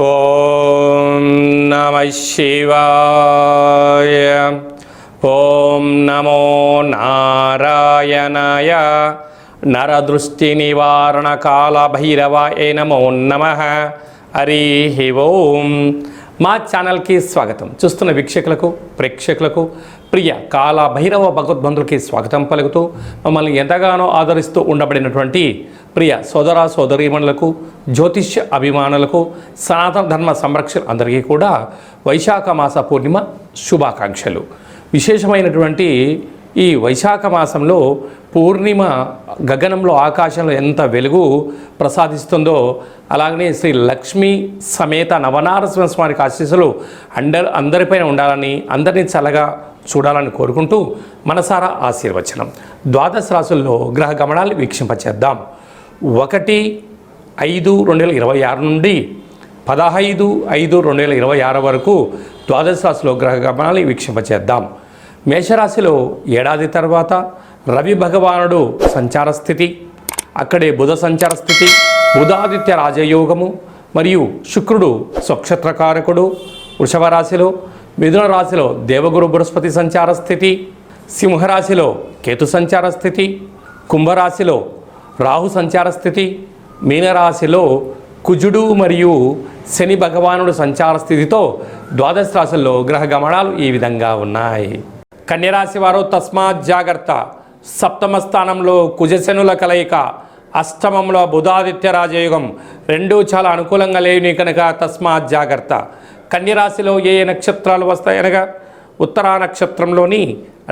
ఓం నమః శివాయ. ఓం నమో నారాయణాయ. నరదృష్టి నివారణ కాల భైరవాయ నమో నమః. హరి ఓం. మా ఛానల్కి స్వాగతం. చూస్తున్న వీక్షకులకు ప్రేక్షకులకు ప్రియ కాల భైరవ భగవద్బంధులకి స్వాగతం పలుకుతూ మమ్మల్ని ఎంతగానో ఆదరిస్తూ ఉండబడినటువంటి ప్రియ సోదర సోదరీమణులకు, జ్యోతిష్య అభిమానులకు, సనాతన ధర్మ సంరక్షణ అందరికీ కూడా వైశాఖ మాస పూర్ణిమ శుభాకాంక్షలు. విశేషమైనటువంటి ఈ వైశాఖ మాసంలో పూర్ణిమ గగనంలో ఆకాశంలో ఎంత వెలుగు ప్రసాదిస్తుందో, అలాగనే శ్రీ లక్ష్మీ సమేత నవనారసింహ స్వామికి ఆశీస్సులు అందరిపైన ఉండాలని, అందరినీ చల్లగా చూడాలని కోరుకుంటూ మనసారా ఆశీర్వచనం. ద్వాదశ రాశుల్లో గ్రహ గమనాలు వీక్షింపచేద్దాం. 1/5/2026 నుండి 15/5/2026 వరకు ద్వాదశ రాశిలో గ్రహ గమనాలు వీక్షింపచేద్దాం. మేషరాశిలో ఏడాది తర్వాత రవి భగవానుడు సంచార స్థితి, అక్కడే బుధ సంచార స్థితి, బుధాదిత్య రాజయోగము మరియు శుక్రుడు స్వక్షత్రకారకుడు వృషభ రాశిలో, మిథున రాశిలో దేవగురు బృహస్పతి సంచార స్థితి, సింహరాశిలో కేతు సంచార స్థితి, కుంభరాశిలో రాహు సంచార స్థితి, మీనరాశిలో కుజుడు మరియు శని భగవానుడు సంచార స్థితితో ద్వాదశ రాశుల్లో గ్రహ గమనాలు ఈ విధంగా ఉన్నాయి. కన్యరాశి వారు తస్మాత్ జాగ్రత్త. సప్తమ స్థానంలో కుజశనుల కలయిక, అష్టమంలో బుధాదిత్య రాజయోగం, రెండూ చాలా అనుకూలంగా లేని కనుక తస్మాత్ జాగ్రత్త. కన్యరాశిలో ఏ నక్షత్రాలు వస్తాయనగా ఉత్తరా నక్షత్రంలోని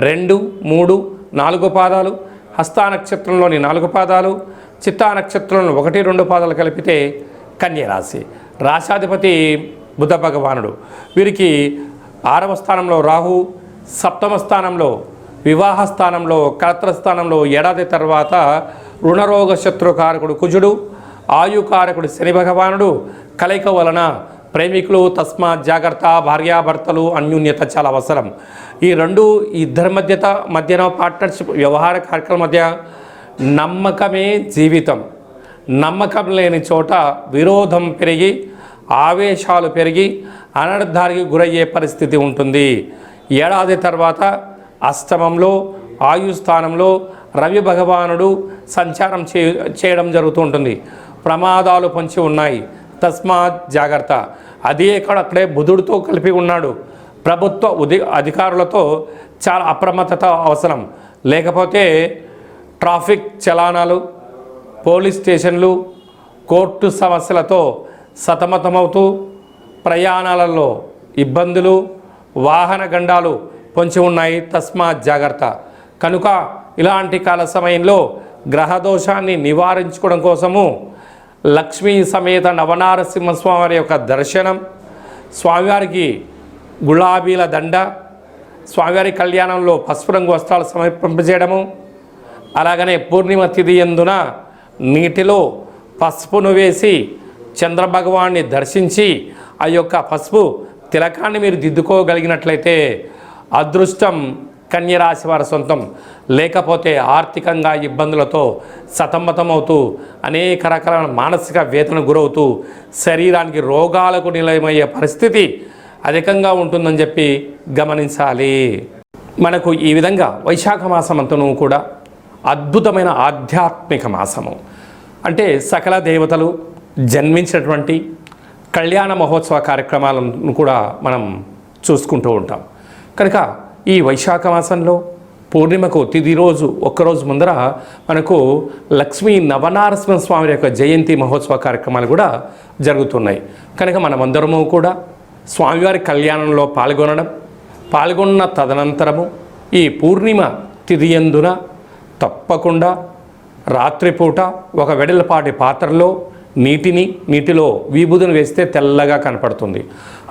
2, 3, 4 పాదాలు, హస్తా నక్షత్రంలోని 4 పాదాలు, చిత్తా నక్షత్రంలో 1, 2 పాదాలు కలిపితే కన్యరాశి. రాశాధిపతి బుధ భగవానుడు. వీరికి 6వ స్థానంలో రాహు, సప్తమ స్థానంలో వివాహ స్థానంలో కలత్రస్థానంలో ఏడాది తర్వాత రుణరోగ శత్రుకారకుడు కుజుడు, ఆయుకారకుడు శని భగవానుడు కలయిక వలన ప్రేమికులు తస్మాత్ జాగ్రత్త. భార్యాభర్తలు అన్యోన్యత చాలా అవసరం. ఈ ఇద్దరి మధ్యన పార్ట్నర్షిప్ వ్యవహార కార్యక్రమం మధ్య నమ్మకమే జీవితం. నమ్మకం లేని చోట విరోధం పెరిగి ఆవేశాలు పెరిగి అనర్థానికి గురయ్యే పరిస్థితి ఉంటుంది. ఏడాది తర్వాత అష్టమంలో ఆయుస్థానంలో రవి భగవానుడు సంచారం చేయడం జరుగుతూ ఉంటుంది. ప్రమాదాలు పొంచి ఉన్నాయి, తస్మాత్ జాగ్రత్త. అదే అక్కడే బుధుడితో కలిపి ఉన్నాడు. ప్రభుత్వ అధికారులతో చాలా అప్రమత్తత అవసరం. లేకపోతే ట్రాఫిక్ చలానాలు, పోలీస్ స్టేషన్లు, కోర్టు సమస్యలతో సతమతమవుతూ ప్రయాణాలలో ఇబ్బందులు, వాహన గండాలు పొంచి ఉన్నాయి, తస్మాత్ జాగ్రత్త. కనుక ఇలాంటి కాల సమయంలో గ్రహదోషాన్ని నివారించుకోవడం కోసము లక్ష్మీ సమేత నవనారసింహస్వామి యొక్క దర్శనం, స్వామివారికి గులాబీల దండ, స్వామివారి కళ్యాణంలో పసుపు రంగు వస్త్రాలు సమర్పింపజేయడము, అలాగనే పూర్ణిమ తిథి యందున నీటిలో పసుపును వేసి చంద్రభగవాన్ని దర్శించి ఆ యొక్క పసుపు తిలకాన్ని మీరు దిద్దుకోగలిగినట్లయితే అదృష్టం కన్యరాశి వారి సొంతం. లేకపోతే ఆర్థికంగా ఇబ్బందులతో సతమతమవుతూ అనేక రకాల మానసిక వేదన గురవుతూ శరీరానికి రోగాలకు నిలయమయ్యే పరిస్థితి అధికంగా ఉంటుందని చెప్పి గమనించాలి. మనకు ఈ విధంగా వైశాఖ మాసం అంతను కూడా అద్భుతమైన ఆధ్యాత్మిక మాసము. అంటే సకల దేవతలు జన్మించినటువంటి కళ్యాణ మహోత్సవ కార్యక్రమాలను కూడా మనం చూసుకుంటూ ఉంటాం. కనుక ఈ వైశాఖ మాసంలో పూర్ణిమకు తిథి రోజు ఒక్కరోజు ముందర మనకు లక్ష్మీ నవనారసింహ స్వామి యొక్క జయంతి మహోత్సవ కార్యక్రమాలు కూడా జరుగుతున్నాయి. కనుక మనమందరము కూడా స్వామివారి కళ్యాణంలో పాల్గొన్న తదనంతరము ఈ పూర్ణిమ తిథి యందున తప్పకుండా రాత్రిపూట ఒక వెడల్పాటి పాత్రలో నీటిలో విభూదిని వేస్తే తెల్లగా కనపడుతుంది.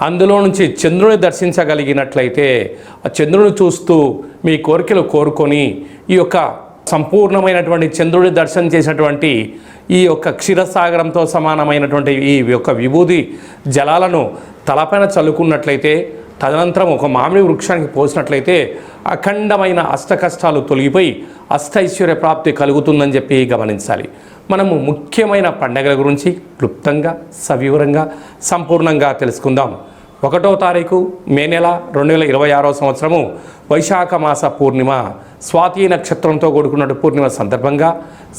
అందులో నుంచి చంద్రుని దర్శించగలిగినట్లయితే ఆ చంద్రుని చూస్తూ మీ కోరికలు కోరుకొని ఈ యొక్క సంపూర్ణమైనటువంటి చంద్రుడి దర్శనం చేసినటువంటి ఈ యొక్క క్షీరసాగరంతో సమానమైనటువంటి ఈ యొక్క విభూది జలాలను తలపైన చల్లుకున్నట్లయితే, తదనంతరం ఒక మామిడి వృక్షానికి పోసినట్లయితే అఖండమైన అష్ట కష్టాలు తొలగిపోయి అష్టైశ్వర్య ప్రాప్తి కలుగుతుందని చెప్పి గమనించాలి. మనము ముఖ్యమైన పండగల గురించి క్లుప్తంగా సవివరంగా సంపూర్ణంగా తెలుసుకుందాం. 1వ తారీఖు మే నెల 2026 సంవత్సరము వైశాఖ మాస పూర్ణిమ, స్వాతి నక్షత్రంతో కూడుకున్న పూర్ణిమ సందర్భంగా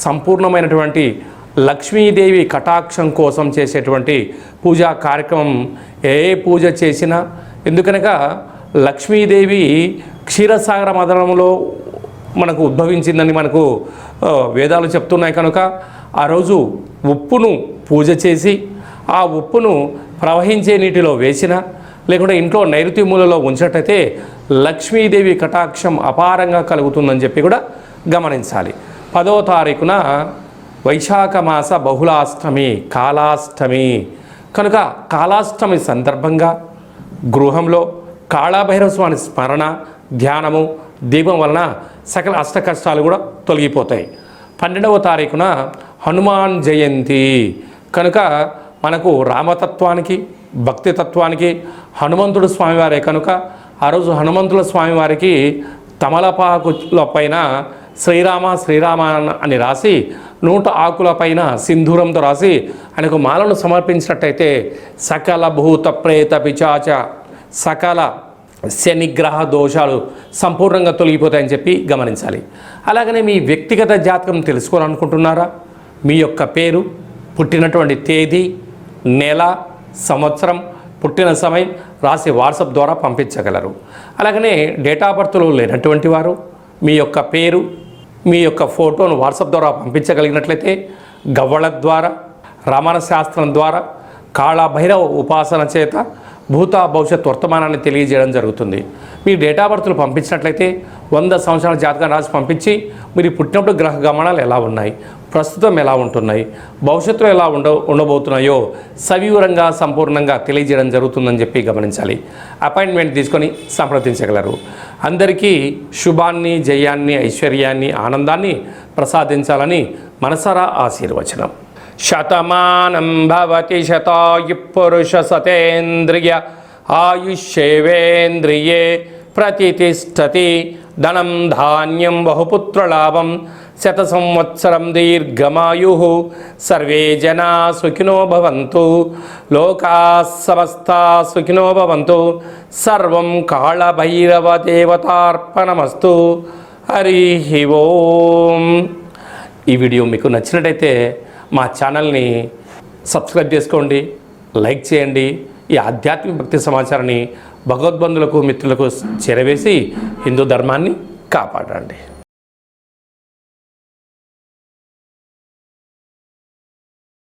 సంపూర్ణమైనటువంటి లక్ష్మీదేవి కటాక్షం కోసం చేసేటువంటి పూజా కార్యక్రమం. ఏ పూజ చేసినా, ఎందుకనగా లక్ష్మీదేవి క్షీరసాగర మదనంలో మనకు ఉద్భవించిందని మనకు వేదాలు చెప్తున్నాయి. కనుక ఆ రోజు ఉప్పును పూజ చేసి ఆ ఉప్పును ప్రవహించే నీటిలో వేసిన, లేకుంటే ఇంట్లో నైరుతి మూలలో ఉంచినట్టయితే లక్ష్మీదేవి కటాక్షం అపారంగా కలుగుతుందని చెప్పి కూడా గమనించాలి. 10వ తారీఖున వైశాఖ మాస బహుళాష్టమి, కాళాష్టమి. కనుక కాళాష్టమి సందర్భంగా గృహంలో కాళభైరవ స్వామి స్మరణ, ధ్యానము, దీపం వలన సకల అష్ట కష్టాలు కూడా తొలగిపోతాయి. 12వ తారీఖున హనుమాన్ జయంతి. కనుక మనకు రామతత్వానికి, భక్తి తత్వానికి హనుమంతుడు స్వామివారే. కనుక ఆ రోజు హనుమంతుల స్వామివారికి తమలపాకుల పైన శ్రీరామ శ్రీరామ అని రాసి 100 ఆకుల పైన సింధూరంతో రాసి ఆయనకు మాలను సమర్పించినట్టయితే సకల భూత ప్రేత పిచాచ సకల శనిగ్రహ దోషాలు సంపూర్ణంగా తొలగిపోతాయని చెప్పి గమనించాలి. అలాగనే మీ వ్యక్తిగత జాతకం తెలుసుకోవాలనుకుంటున్నారా? మీ యొక్క పేరు, పుట్టినటువంటి తేదీ, నెల, సంవత్సరం, పుట్టిన సమయం రాసి వాట్సాప్ ద్వారా పంపించగలరు. అలాగనే డేట్ ఆఫ్ బర్త్లో లేనటువంటి వారు మీ యొక్క పేరు, మీ యొక్క ఫోటోను వాట్సాప్ ద్వారా పంపించగలిగినట్లయితే గవ్వళ ద్వారా, రమణ శాస్త్రం ద్వారా, కాళభైరవ ఉపాసన చేత భూత భవిష్యత్ వర్తమానాన్ని తెలియజేయడం జరుగుతుంది. మీ డేట్ ఆఫ్ బర్త్లు పంపించినట్లయితే 100 సంవత్సరాల జాతకం రాసి పంపించి మీరు పుట్టినప్పుడు గ్రహ గమనాలు ఎలా ఉన్నాయి, ప్రస్తుతం ఎలా ఉంటున్నాయి, భవిష్యత్తులో ఎలా ఉండబోతున్నాయో సవివరంగా సంపూర్ణంగా తెలియజేయడం జరుగుతుందని చెప్పి గమనించాలి. అపాయింట్మెంట్ తీసుకొని సంప్రదించగలరు. అందరికీ శుభాన్ని, జయాన్ని, ఐశ్వర్యాన్ని, ఆనందాన్ని ప్రసాదించాలని మనసారా ఆశీర్వచనం. శతమానం భవతి శతాయు పురుష సతేంద్రియ ఆయుష్యేవేంద్రియే ప్రతిష్టతి. ధనం ధాన్యం బహుపుత్రలాభం శత సంవత్సరం దీర్ఘమాయు. సర్వే జనా సుఖినో భవంతు. లోకా సమస్తా సుఖినో భవంతు. సర్వం కాళభైరవ దేవతార్పణమస్తు. హరి ఓం. ఈ వీడియో మీకు నచ్చినట్టయితే మా ఛానల్ని సబ్స్క్రైబ్ చేసుకోండి, లైక్ చేయండి. ఈ ఆధ్యాత్మిక భక్తి సమాచారాన్ని భగవద్బంధులకు, మిత్రులకు చేరవేసి హిందూ ధర్మాన్ని కాపాడండి.